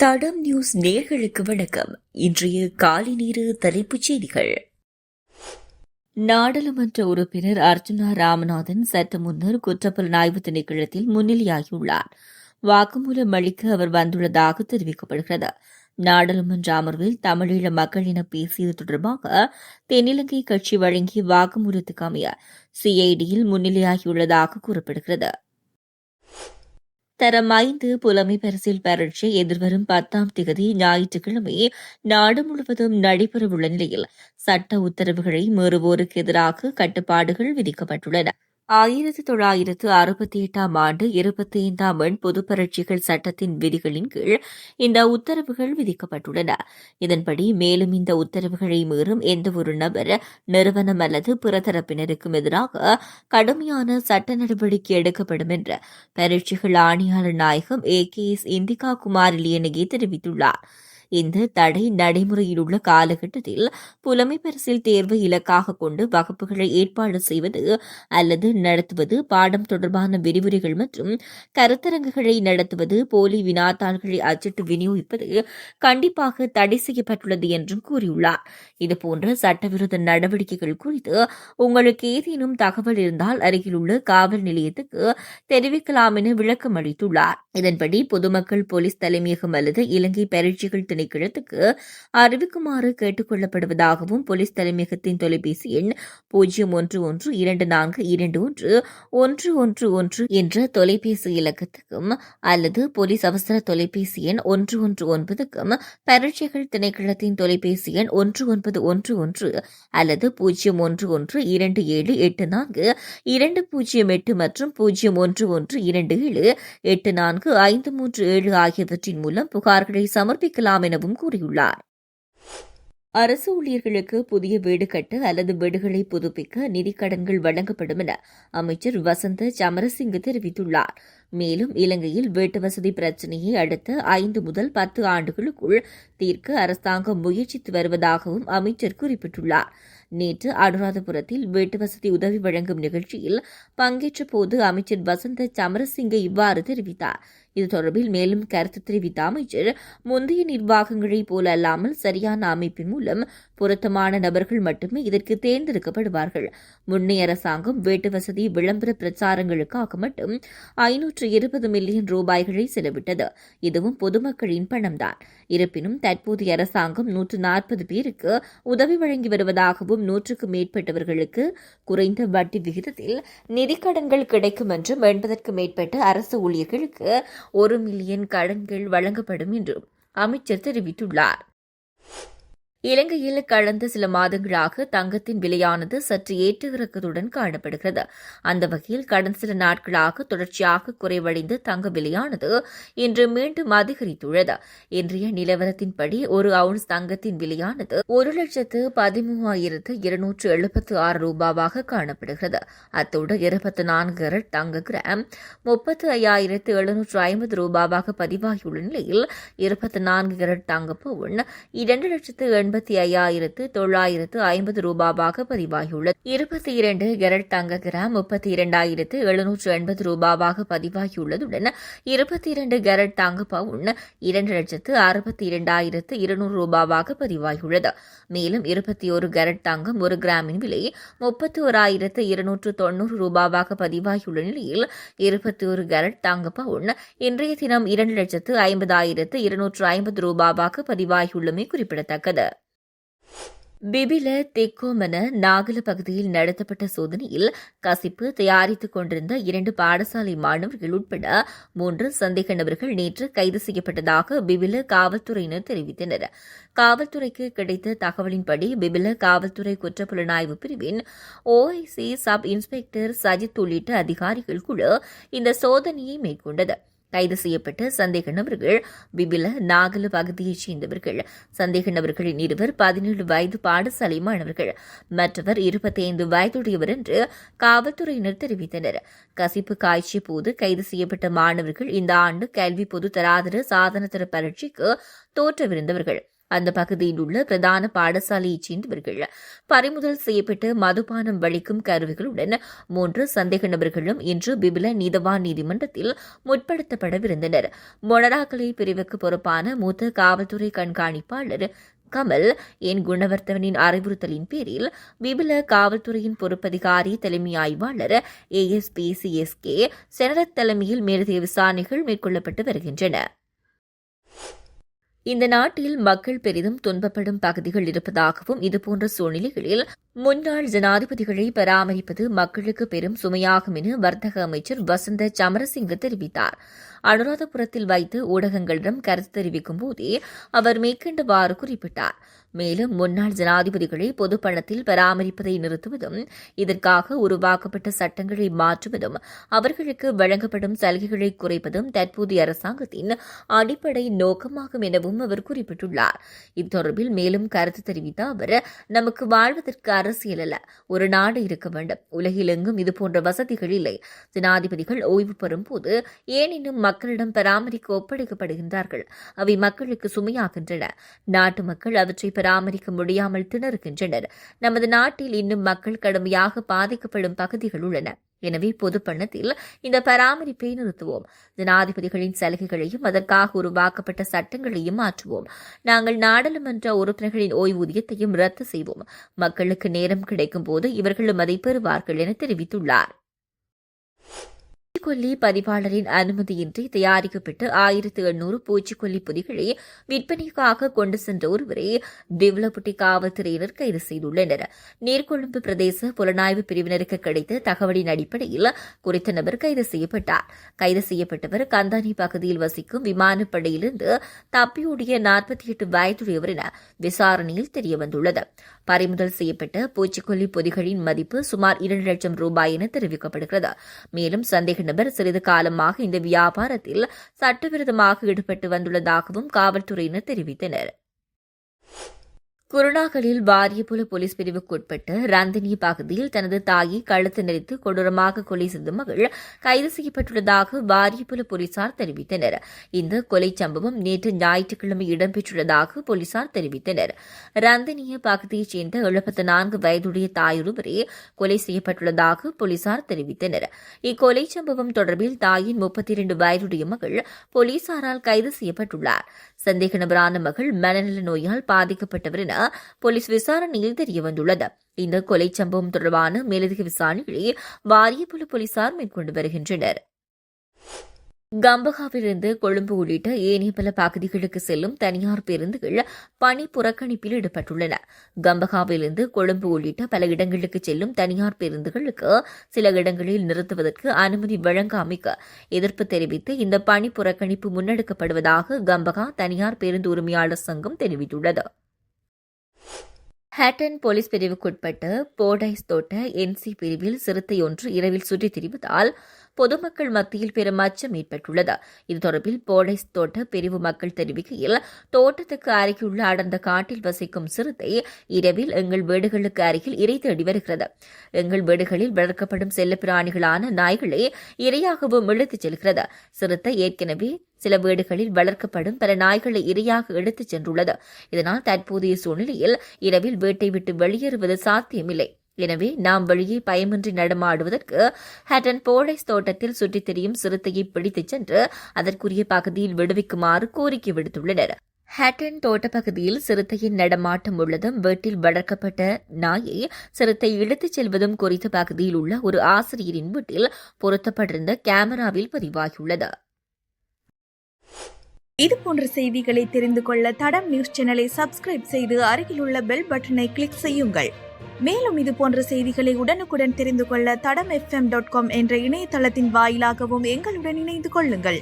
தடம் நியூஸ் நேயர்களுக்கு வணக்கம். இன்றைய காலை நேர தலைப்புச் செய்திகள். நாடாளுமன்ற உறுப்பினர் அர்ஜுனா ராமநாதன் சற்று முன்னர் குற்றப்புலனாய்வு திணைக்களத்தில் முன்னிலையாகியுள்ளார். வாக்குமூலம் அளிக்க அவர் வந்துள்ளதாக தெரிவிக்கப்படுகிறது. நாடாளுமன்ற அமர்வில் தமிழீழ மக்களின பேசியது தொடர்பாக தென்னிலங்கை கட்சி வழங்கிய வாக்குமூலத்துக்கு அமைய சிஐடியில் முன்னிலையாகியுள்ளதாக கூறப்படுகிறது. தரம் 5 புலமை பரிசில் பரீட்சை எதிர்வரும் 10ஆம் தேதி ஞாயிற்றுக்கிழமை நாடு முழுவதும் நடைபெறவுள்ள நிலையில் சட்ட உத்தரவுகளை மீறுவோருக்கு எதிராக கட்டுப்பாடுகள் விதிக்கப்பட்டுள்ளன. 1968ஆம் ஆண்டு 25ஆம் எண் பொதுப் பரீட்சைகள் சட்டத்தின் விதிகளின் கீழ் இந்த உத்தரவுகள் விதிக்கப்பட்டுள்ளன. இதன்படி மேலும் இந்த உத்தரவுகளை மீறும் எந்தவொரு நபர், நிறுவனம் அல்லது பிற தரப்பினருக்கும் எதிராக கடுமையான சட்ட நடவடிக்கை எடுக்கப்படும் என்று பரீட்சைகள் ஆணையாளர் நாயகம் AKS இந்திகா குமார் லியனகி தெரிவித்துள்ளார். இந்த தடை நடைமுறையில் உள்ள காலகட்டத்தில் புலமை பரிசில் தேர்வை இலக்காக கொண்டு வகுப்புகளை ஏற்பாடு செய்வது அல்லது நடத்துவது, பாடம் தொடர்பான விரிவுரைகள் மற்றும் கருத்தரங்குகளை நடத்துவது, போலி வினாத்தாள்களை அச்சிட்டு விநியோகிப்பது கண்டிப்பாக தடை செய்யப்பட்டுள்ளது என்றும் கூறியுள்ளார். இதுபோன்ற சட்டவிரோத நடவடிக்கைகள் குறித்து உங்களுக்கு ஏதேனும் தகவல் இருந்தால் அருகிலுள்ள காவல் நிலையத்துக்கு தெரிவிக்கலாம் என விளக்கம் அளித்துள்ளார். இதன்படி பொதுமக்கள் போலீஸ் தலைமையகம் அல்லது இலங்கை பரீட்சைகள் திணைக்களத்துக்கு அறிவிக்குமாறு கேட்டுக் கொள்ளப்படுவதாகவும் போலீஸ் தலைமையகத்தின் தொலைபேசி எண் 0112221111 என்ற தொலைபேசி இலக்கத்துக்கும் அல்லது போலீஸ் அவசர தொலைபேசி எண் 119க்கும், பரீட்சைகள் திணைக்களத்தின் தொலைபேசி எண் 1911 அல்லது 0112784208 மற்றும் 0112784537 ஆகியவற்றின் மூலம் புகார்களை சமர்ப்பிக்கலாம் எனவும் கூறியுள்ளார். அரசு ஊழியர்களுக்கு புதிய வீடு கட்ட அல்லது வீடுகளை புதுப்பிக்க நிதிக்கடன்கள் வழங்கப்படும் என அமைச்சர் வசந்த சமரசிங்க தெரிவித்துள்ளார். மேலும் இலங்கையில் வீட்டு வசதி பிரச்சினையை அடுத்த 5 முதல் 10 ஆண்டுகளுக்குள் தீர்க்க அரசாங்கம் முயற்சித்து வருவதாகவும் அமைச்சர் குறிப்பிட்டுள்ளார். நேற்று அனுராதபுரத்தில் வீட்டு வசதி உதவி வழங்கும் நிகழ்ச்சியில் பங்கேற்ற போது அமைச்சர் வசந்த சமரசிங்க இவ்வாறு தெரிவித்தார். இது தொடர்பில் மேலும் கருத்து தெரிவித்த அமைச்சர், முந்தைய நிர்வாகங்களைப் போல அல்லாமல் சரியான அமைப்பின் மூலம் பொருத்தமான நபர்கள் மட்டுமே இதற்கு தேர்ந்தெடுக்கப்படுவார்கள். முன்னைய அரசாங்கம் வீட்டு வசதி விளம்பர பிரச்சாரங்களுக்காக மட்டும் 520 மில்லியன் ரூபாய்களை செலவிட்டது. இதுவும் பொதுமக்களின் பணம்தான். இருப்பினும் தற்போதைய அரசாங்கம் 140 பேருக்கு உதவி வழங்கி வருவதாகவும் 100க்கும் மேற்பட்டவர்களுக்கு குறைந்த வட்டி விகிதத்தில் நிதிக்கடன்கள் கிடைக்கும் என்றும் 80க்கும் மேற்பட்ட அரசு ஊழியர்களுக்கு 1 மில்லியன் கடன்கள் வழங்கப்படும் என்றும் அமைச்சர் தெரிவித்துள்ளார். இலங்கையில் கடந்த சில மாதங்களாக தங்கத்தின் விலையானது சற்று ஏற்ற இறக்கத்துடன் காணப்படுகிறது. அந்த வகையில் கடந்த சில நாட்களாக தொடர்ச்சியாக குறைவடைந்த தங்க விலையானது இன்று மீண்டும் அதிகரித்துள்ளது. இன்றைய நிலவரத்தின்படி ஒரு அவுன்ஸ் தங்கத்தின் விலையானது 1,13,276 ரூபாவாக காணப்படுகிறது. அத்தோடு 24 கேரட் தங்க கிராம் 35,750 ரூபாவாக பதிவாகியுள்ள நிலையில் 24 கேரட் தங்க பவுன் 2,85,950 ரூபாவாக பதிவாகியுள்ளது. 22 கேரட் தங்க கிராம் 32,780 ரூபாவாக பதிவாகியுள்ளதுடன் 22 கேரட் தங்க பவுன் 2,62,200 ரூபாவாக பதிவாகியுள்ளது. மேலும் 21 கேரட் தங்கம் 1 கிராமின் விலை 31,290 ரூபாவாக பதிவாகியுள்ள நிலையில் 21 கேரட் தங்க பவுன் இன்றைய தினம் 2,50,250 ரூபாவாக பதிவாகியுள்ளமை குறிப்பிடத்தக்கது. பிபில தெக்கோமன நாகல பகுதியில் நடத்தப்பட்ட சோதனையில் கசிப்பு தயாரித்துக் கொண்டிருந்த 2 பாடசாலை மாணவர்கள் உட்பட 3 சந்தேக நபர்கள் நேற்று கைது செய்யப்பட்டதாக பிபில காவல்துறையினர் தெரிவித்தனர். காவல்துறைக்கு கிடைத்த தகவலின்படி பிபில காவல்துறை குற்றப்புலனாய்வு பிரிவின் OIC சப் இன்ஸ்பெக்டர் சஜித் உள்ளிட்ட அதிகாரிகள் குழு இந்த சோதனையை மேற்கொண்டது. கைது செய்யப்பட்ட சந்தேக நபர்கள் பிபில நாகல பகுதியைச் சேர்ந்தவர்கள். சந்தேக நபர்களின் இருவர் 17 வயது பாடசாலை மாணவர்கள், மற்றவர் 25 வயதுடையவர் என்று காவல்துறையினர் தெரிவித்தனர். கசிப்பு காய்ச்சிய போது கைது செய்யப்பட்ட மாணவர்கள் இந்த ஆண்டு கல்வி பொது தராதர சாதனத்தர பரீட்சைக்கு தோற்றவிருந்தவர்கள். அந்த பகுதியில் உள்ள பிரதான பாடசாலையைச் சேர்ந்தவர்கள் பறிமுதல் செய்யப்பட்டு மதுபானம் வளிக்கும் கருவிகளுடன் 3 சந்தேக நபர்களும் இன்று பிபில நீதவான் நீதிமன்றத்தில் முற்படுத்தப்படவிருந்தனர். மொனராகலை பிரிவுக்கு பொறுப்பான மூத்த காவல்துறை கண்காணிப்பாளர் கமல் என் குணவர்த்தவனின் அறிவுறுத்தலின் பேரில் பிபில காவல்துறையின் பொறுப்பதிகாரி தலைமை ஆய்வாளர் ASPCSK செனரத் தலைமையில் மேலதிக விசாரணைகள் மேற்கொள்ளப்பட்டு வருகின்றன. இந்த நாட்டில் மக்கள் பெரிதும் துன்பப்படும் பகுதிகள் இருப்பதாகவும் இதுபோன்ற சூழ்நிலைகளில் முன்னாள் ஜனாதிபதிகளை பராமரிப்பது மக்களுக்கு பெரும் சுமையாகும் என வர்த்தக அமைச்சர் வசந்த சமரசிங்க தெரிவித்தார். அனுராதபுரத்தில் வைத்து ஊடகங்களிடம் கருத்து தெரிவிக்கும் போதே அவர் மேற்கண்டவாறு குறிப்பிட்டார். மேலும் முன்னாள் ஜனாதிபதிகளை பொது பணத்தில் பராமரிப்பதை நிறுத்துவதும், இதற்காக உருவாக்கப்பட்ட சட்டங்களை மாற்றுவதும், அவர்களுக்கு வழங்கப்படும் சலுகைகளை குறைப்பதும் தற்போதைய அரசாங்கத்தின் அடிப்படை நோக்கமாகும் எனவும் அவர் குறிப்பிட்டுள்ளார். இத்தொடர்பில் மேலும் கருத்து தெரிவித்த அவர், நமக்கு வாழ்வதற்கு அரசியல் அல்ல, ஒரு நாடு இருக்க வேண்டும். உலகில் எங்கும் இதுபோன்ற வசதிகள் இல்லை. ஜனாதிபதிகள் ஓய்வு பெறும் போது ஏன் இன்னும் மக்களிடம் பராமரிக்க ஒப்படைக்கப்படுகின்றார்கள்? அவை மக்களுக்கு சுமையாகின்றன. நாட்டு மக்கள் அவற்றை பராமரிக்க முடியாமல் திணறுகின்றனர். நமது நாட்டில் இன்னும் மக்கள் கடுமையாக பாதிக்கப்படும் பகுதிகள் உள்ளன. எனவே பொது பணத்தில் இந்த பராமரிப்பை நிறுத்துவோம். ஜனாதிபதிகளின் சலுகைகளையும் அதற்காக உருவாக்கப்பட்ட சட்டங்களையும் மாற்றுவோம். நாங்கள் நாடாளுமன்ற உறுப்பினர்களின் ஓய்வூதியத்தையும் ரத்து செய்வோம். மக்களுக்கு நேரம் கிடைக்கும் போது இவர்களும் அதை பெறுவார்கள் என தெரிவித்துள்ளார். பூச்சிக்கொல்லி பதிவாளரின் அனுமதியின்றி தயாரிக்கப்பட்டு 1800 பூச்சிக்கொல்லி பொதிகளை விற்பனைக்காக கொண்டு சென்ற ஒருவரை திவ்லபுட்டி காவல்துறையினர் கைது செய்துள்ளனர். நீர்கொழும்பு பிரதேச புலனாய்வு பிரிவினருக்கு கிடைத்த தகவலின் அடிப்படையில் குறித்த நபர் கைது செய்யப்பட்டார். கைது செய்யப்பட்டவர் கந்தானி பகுதியில் வசிக்கும் விமானப்படையிலிருந்து தப்பியோடிய 48 வயதுடையவர் என விசாரணையில் தெரியவந்துள்ளது. பறிமுதல் செய்யப்பட்ட பூச்சிக்கொல்லி பொதிகளின் மதிப்பு சுமார் 2 லட்சம் ரூபாய் என தெரிவிக்கப்படுகிறது. மேலும் சந்தேக நபர் சிறிது காலமாக இந்த வியாபாரத்தில் சட்டவிரோதமாக ஈடுபட்டு வந்துள்ளதாகவும் காவல்துறையினர் தெரிவித்தனர். குருணாகலில் வாரியபுல போலீஸ் பிரிவுக்குட்பட்ட ரந்தினி பகுதியில் தனது தாயை கழுத்து நெரித்து கொடூரமாக கொலை செய்த மகள் கைது செய்யப்பட்டுள்ளதாக வாரியபுல போலீசார் தெரிவித்தனர். இந்த கொலை சம்பவம் நேற்று ஞாயிற்றுக்கிழமை இடம்பெற்றுள்ளதாக போலீசார் தெரிவித்தனர். ரந்தினிய பகுதியைச் சேர்ந்த 74 வயதுடைய தாயொருவரே கொலை செய்யப்பட்டுள்ளதாக போலீசார் தெரிவித்தனர். இக்கொலை சம்பவம் தொடர்பில் தாயின் 32 வயதுடைய மகள் போலீசாரால் கைது செய்யப்பட்டுள்ளார். சந்தேக நபரான மகள் மனநல நோயால் பாதிக்கப்பட்டவர் என போலீஸ் விசாரணையில் தெரியவந்துள்ளது. இந்த கொலை சம்பவம் தொடர்பான மேலதிக விசாரணைகளை வாரியபுல போலீசார் மேற்கொண்டு வருகின்றனர். கம்பகாவிலிருந்து கொழும்பு உள்ளிட்ட ஏனைய பல பகுதிகளுக்கு செல்லும் தனியார் பேருந்துகள் பணி புறக்கணிப்பில் ஈடுபட்டுள்ளன. கம்பகாவிலிருந்து கொழும்பு உள்ளிட்ட பல இடங்களுக்கு செல்லும் தனியார் பேருந்துகளுக்கு சில இடங்களில் நிறுத்துவதற்கு அனுமதி வழங்காமைக்கு எதிர்ப்பு தெரிவித்து இந்த பணி புறக்கணிப்பு முன்னெடுக்கப்படுவதாக கம்பகா தனியார் பேருந்து உரிமையாளர் சங்கம் தெரிவித்துள்ளது. ஹேட்டன் போலீஸ் பிரிவுக்குட்பட்ட போடைஸ் தோட்ட NC பிரிவில் சிறுத்தை ஒன்று இரவில் சுற்றித் திரிவதால் பொதுமக்கள் மத்தியில் பெரும் அச்சம் ஏற்பட்டுள்ளது. இது தொடர்பில் போடைஸ் தோட்ட பிரிவு மக்கள் தெரிவிக்கையில், தோட்டத்துக்கு அருகிலுள்ள அடர்ந்த காட்டில் வசிக்கும் சிறுத்தை இரவில் எங்கள் வீடுகளுக்கு அருகில் இரை தேடி வருகிறது. எங்கள் வீடுகளில் வளர்க்கப்படும் செல்லப்பிராணிகளான நாய்களை இரையாகவும் இழுத்துச் செல்கிறது. சிறுத்தை ஏற்கனவே சில வீடுகளில் வளர்க்கப்படும் பல நாய்களை இரையாக எடுத்துச் சென்றுள்ளது. இதனால் தற்போதைய சூழ்நிலையில் இரவில் வீட்டை விட்டு வெளியேறுவது சாத்தியமில்லை. எனவே நாம் வெளியே பயமின்றி நடமாடுவதற்கு ஹேட்டன் போடைஸ் தோட்டத்தில் சுற்றித் திரியும் சிறுத்தையை பிடித்துச் சென்று அதற்குரிய பகுதியில் விடுவிக்குமாறு கோரிக்கை விடுத்துள்ளனர். ஹேட்டன் தோட்டப்பகுதியில் சிறுத்தையின் நடமாட்டம் உள்ளதும் வீட்டில் வளர்க்கப்பட்ட நாயை சிறுத்தை இழுத்துச் செல்வதும் குறித்த பகுதியில் உள்ள ஒரு ஆசிரியரின் வீட்டில் பொருத்தப்பட்டிருந்த கேமராவில் பதிவாகியுள்ளது. இதுபோன்ற செய்திகளை தெரிந்து கொள்ள தடம் நியூஸ் சேனலை சப்ஸ்கிரைப் செய்து அருகிலுள்ள பெல் பட்டனை கிளிக் செய்யுங்கள். மேலும் இதுபோன்ற செய்திகளை உடனுக்குடன் தெரிந்து கொள்ள தடம் FM.com என்ற இணையதளத்தின் வாயிலாகவும் எங்களுடன் இணைந்து கொள்ளுங்கள்.